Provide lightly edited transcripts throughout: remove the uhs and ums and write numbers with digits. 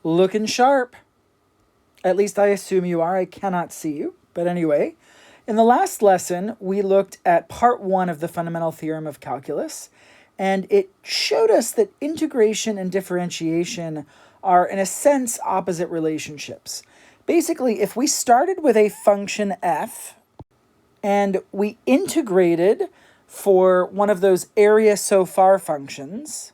Looking sharp. At least I assume you are. I cannot see you. But anyway, in the last lesson, we looked at part 1 of the fundamental theorem of calculus, and it showed us that integration and differentiation are, in a sense, opposite relationships. Basically, if we started with a function f and we integrated for one of those area so far functions,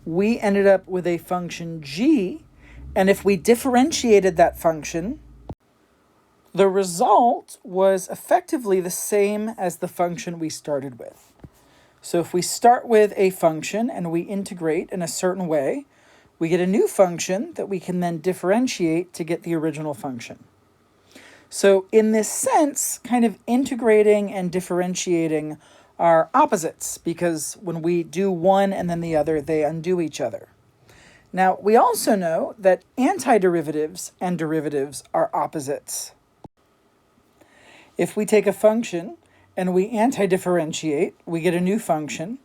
we ended up with a function g, and if we differentiated that function, the result was effectively the same as the function we started with. So if we start with a function and we integrate in a certain way, we get a new function that we can then differentiate to get the original function. So in this sense, kind of integrating and differentiating are opposites, because when we do one and then the other, they undo each other. Now, we also know that antiderivatives and derivatives are opposites. If we take a function and we antidifferentiate, we get a new function.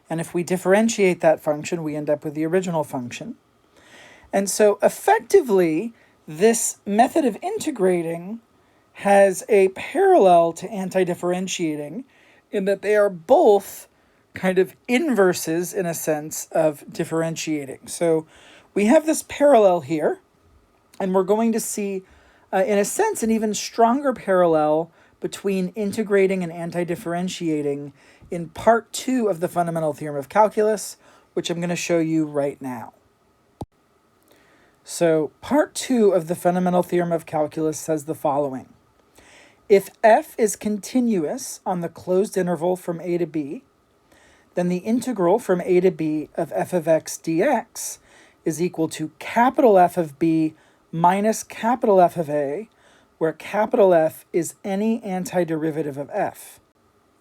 And if we differentiate that function, we end up with the original function. And so effectively, this method of integrating has a parallel to antidifferentiating in that they are both kind of inverses, in a sense, of differentiating. So we have this parallel here, and we're going to see, in a sense, an even stronger parallel between integrating and antidifferentiating in part 2 of the fundamental theorem of calculus, which I'm going to show you right now. So part 2 of the fundamental theorem of calculus says the following. If f is continuous on the closed interval from a to b, then the integral from a to b of f of x dx is equal to capital F of b minus capital F of a, where capital F is any antiderivative of f.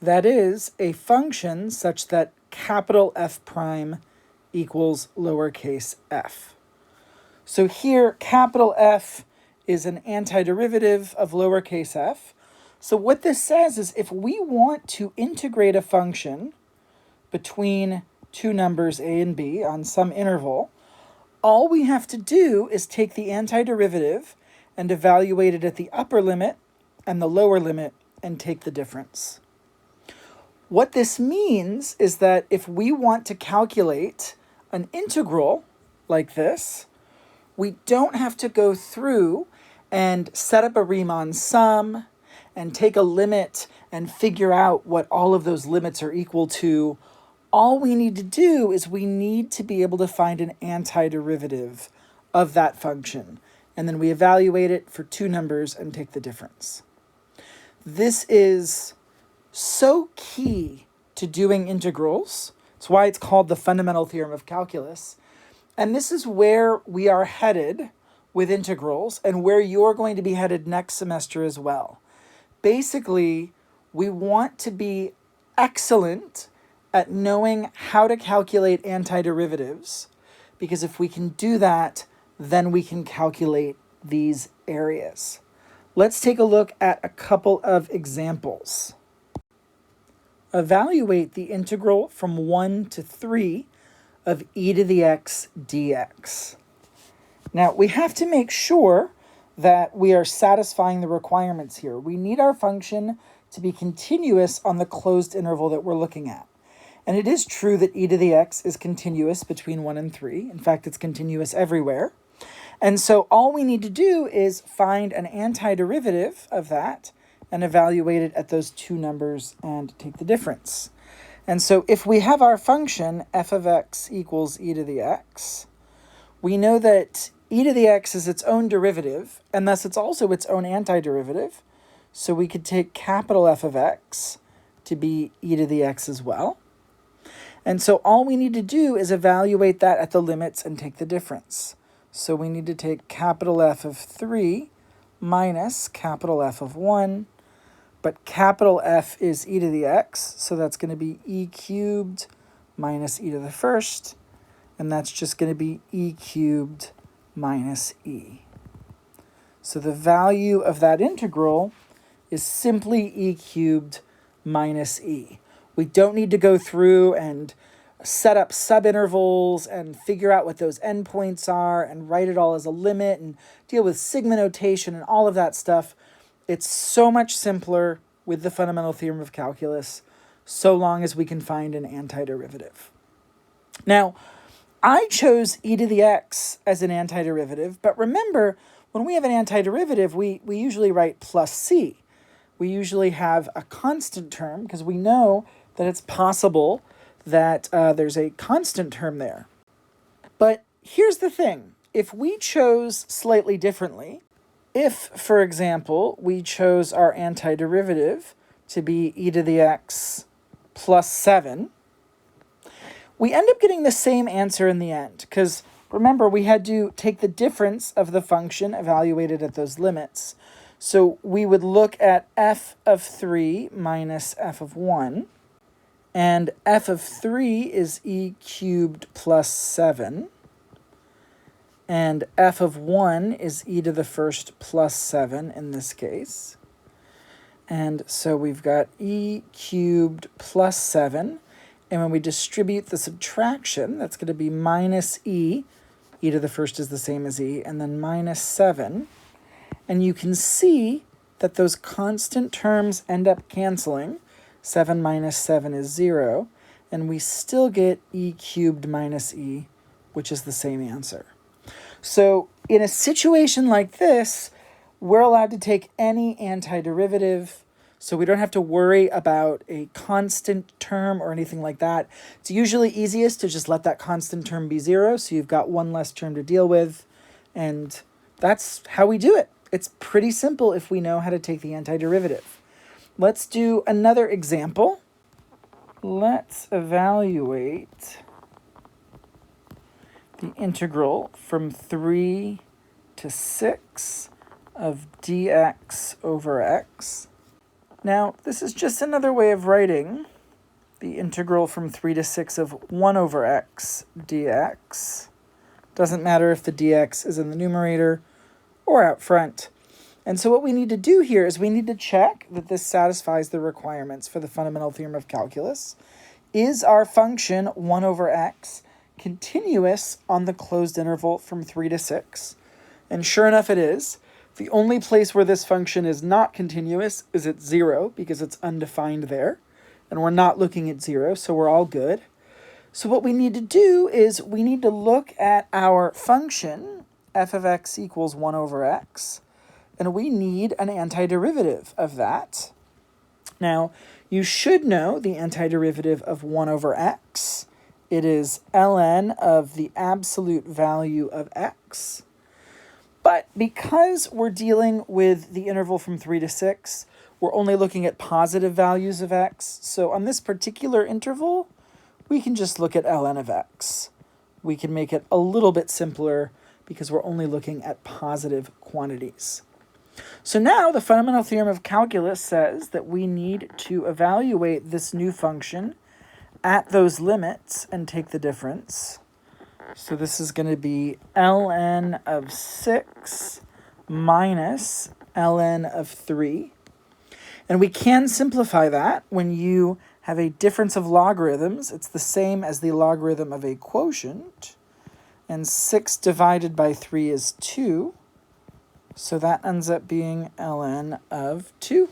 That is, a function such that capital F prime equals lowercase f. So here, capital F is an antiderivative of lowercase f. So what this says is if we want to integrate a function between two numbers a and b on some interval, all we have to do is take the antiderivative and evaluate it at the upper limit and the lower limit and take the difference. What this means is that if we want to calculate an integral like this, we don't have to go through and set up a Riemann sum and take a limit and figure out what all of those limits are equal to. All we need to do is we need to be able to find an antiderivative of that function. And then we evaluate it for two numbers and take the difference. This is so key to doing integrals. It's why it's called the fundamental theorem of calculus. And this is where we are headed with integrals and where you're going to be headed next semester as well. Basically, we want to be excellent at knowing how to calculate antiderivatives, because if we can do that, then we can calculate these areas. Let's take a look at a couple of examples. Evaluate the integral from 1 to 3 of e to the x dx. Now, we have to make sure that we are satisfying the requirements here. We need our function to be continuous on the closed interval that we're looking at. And it is true that e to the x is continuous between 1 and 3. In fact, it's continuous everywhere. And so all we need to do is find an antiderivative of that and evaluate it at those two numbers and take the difference. And so if we have our function f of x equals e to the x, we know that e to the x is its own derivative, and thus it's also its own antiderivative. So we could take capital F of x to be e to the x as well. And so all we need to do is evaluate that at the limits and take the difference. So we need to take capital F of 3 minus capital F of 1. But capital F is e to the x, so that's going to be e cubed minus e to the first. And that's just going to be e cubed minus e. So the value of that integral is simply e cubed minus e. We don't need to go through and set up subintervals and figure out what those endpoints are and write it all as a limit and deal with sigma notation and all of that stuff. It's so much simpler with the fundamental theorem of calculus, so long as we can find an antiderivative. Now, I chose e to the x as an antiderivative, but remember, when we have an antiderivative, we usually write plus c. We usually have a constant term because we know that it's possible that there's a constant term there. But here's the thing. If we chose slightly differently, if, for example, we chose our antiderivative to be e to the x plus 7, we end up getting the same answer in the end, because remember, we had to take the difference of the function evaluated at those limits. So we would look at f of 3 minus f of 1, and f of 3 is e cubed plus 7, and f of 1 is e to the first plus 7 in this case. And so we've got e cubed plus 7, and when we distribute the subtraction, that's going to be minus e to the first is the same as e, and then minus 7. And you can see that those constant terms end up canceling. 7 minus 7 is 0, and we still get e cubed minus e, which is the same answer. So in a situation like this, we're allowed to take any antiderivative, so we don't have to worry about a constant term or anything like that. It's usually easiest to just let that constant term be 0, so you've got one less term to deal with, and that's how we do it. It's pretty simple if we know how to take the antiderivative. Let's do another example. Let's evaluate the integral from 3 to 6 of dx over x. Now, this is just another way of writing the integral from 3 to 6 of 1 over x dx. Doesn't matter if the dx is in the numerator or out front. And so what we need to do here is we need to check that this satisfies the requirements for the fundamental theorem of calculus. Is our function 1 over x continuous on the closed interval from 3 to 6? And sure enough it is. The only place where this function is not continuous is at 0, because it's undefined there. And we're not looking at 0, so we're all good. So what we need to do is we need to look at our function, f of x equals 1 over x, and we need an antiderivative of that. Now, you should know the antiderivative of 1 over x. It is ln of the absolute value of x. But because we're dealing with the interval from 3 to 6, we're only looking at positive values of x. So on this particular interval, we can just look at ln of x. We can make it a little bit simpler because we're only looking at positive quantities. So now the fundamental theorem of calculus says that we need to evaluate this new function at those limits and take the difference. So this is going to be ln of 6 minus ln of 3. And we can simplify that when you have a difference of logarithms. It's the same as the logarithm of a quotient. And 6 divided by 3 is 2. So that ends up being ln of 2.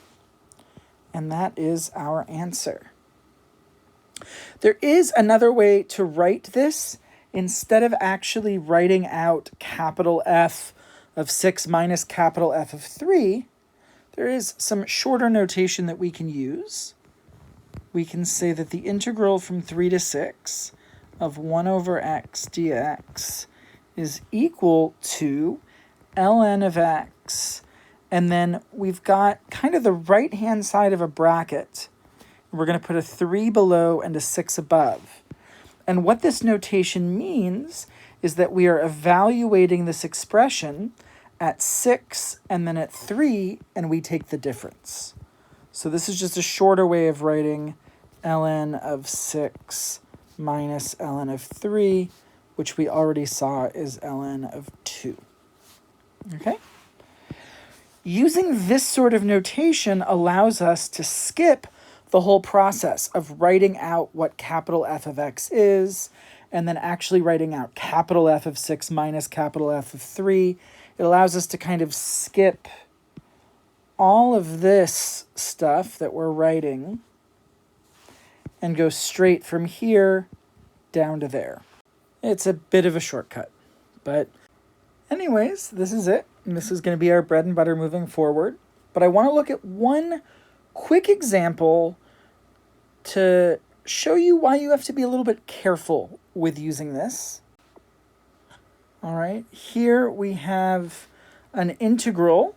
And that is our answer. There is another way to write this. Instead of actually writing out capital F of 6 minus capital F of 3, there is some shorter notation that we can use. We can say that the integral from 3 to 6 of 1 over x dx is equal to ln of x, and then we've got kind of the right-hand side of a bracket. We're going to put a 3 below and a 6 above. And what this notation means is that we are evaluating this expression at 6 and then at 3, and we take the difference. So this is just a shorter way of writing ln of 6 minus ln of 3, which we already saw is ln of 2. Okay? Using this sort of notation allows us to skip the whole process of writing out what capital F of x is, and then actually writing out capital F of 6 minus capital F of 3. It allows us to kind of skip all of this stuff that we're writing and go straight from here down to there. It's a bit of a shortcut, but anyways, this is it. And this is going to be our bread and butter moving forward. But I want to look at one quick example to show you why you have to be a little bit careful with using this. All right, here we have an integral,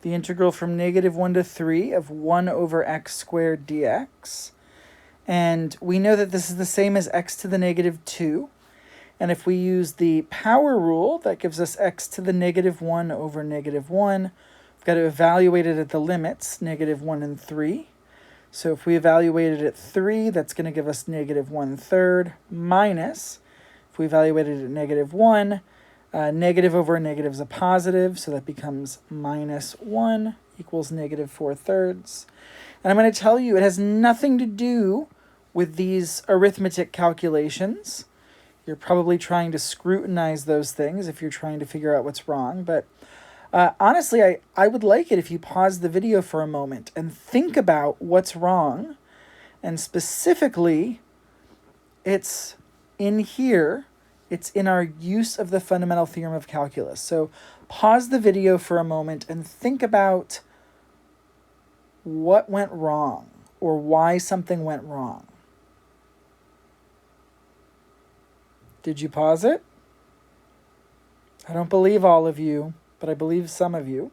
the integral from -1 to 3 of 1 over x squared dx. And we know that this is the same as x to the -2. And if we use the power rule, that gives us x to the -1 over -1. We've got to evaluate it at the limits, -1 and 3. So if we evaluate it at 3, that's going to give us -1/3 minus, if we evaluate it at -1, negative over a negative is a positive, so that becomes -1 equals -4/3. And I'm going to tell you, it has nothing to do with these arithmetic calculations. You're probably trying to scrutinize those things if you're trying to figure out what's wrong. But honestly, I would like it if you pause the video for a moment and think about what's wrong. And specifically, it's in here. It's in our use of the fundamental theorem of calculus. So pause the video for a moment and think about what went wrong or why something went wrong. Did you pause it? I don't believe all of you, but I believe some of you.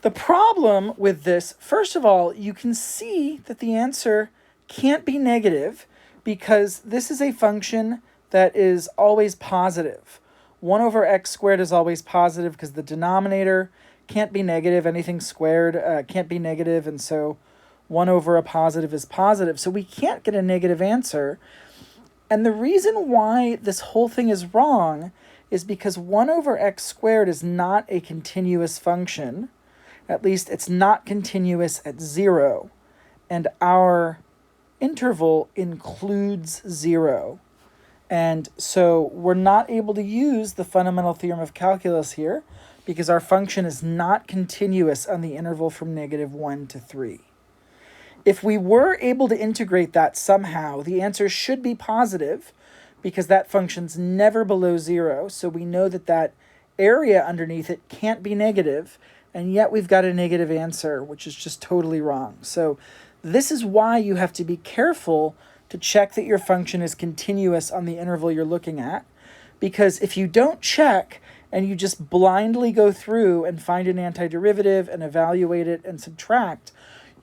The problem with this, first of all, you can see that the answer can't be negative because this is a function that is always positive. 1 over x squared is always positive because the denominator can't be negative. Anything squared can't be negative, and so 1 over a positive is positive. So we can't get a negative answer. And the reason why this whole thing is wrong is because 1 over x squared is not a continuous function. At least it's not continuous at 0. And our interval includes 0. And so we're not able to use the fundamental theorem of calculus here because our function is not continuous on the interval from -1 to 3. If we were able to integrate that somehow, the answer should be positive because that function's never below 0. So we know that that area underneath it can't be negative, and yet we've got a negative answer, which is just totally wrong. So this is why you have to be careful to check that your function is continuous on the interval you're looking at, because if you don't check and you just blindly go through and find an antiderivative and evaluate it and subtract,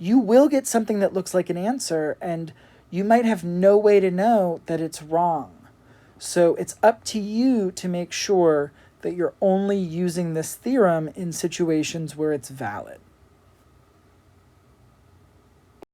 you will get something that looks like an answer, and you might have no way to know that it's wrong. So it's up to you to make sure that you're only using this theorem in situations where it's valid.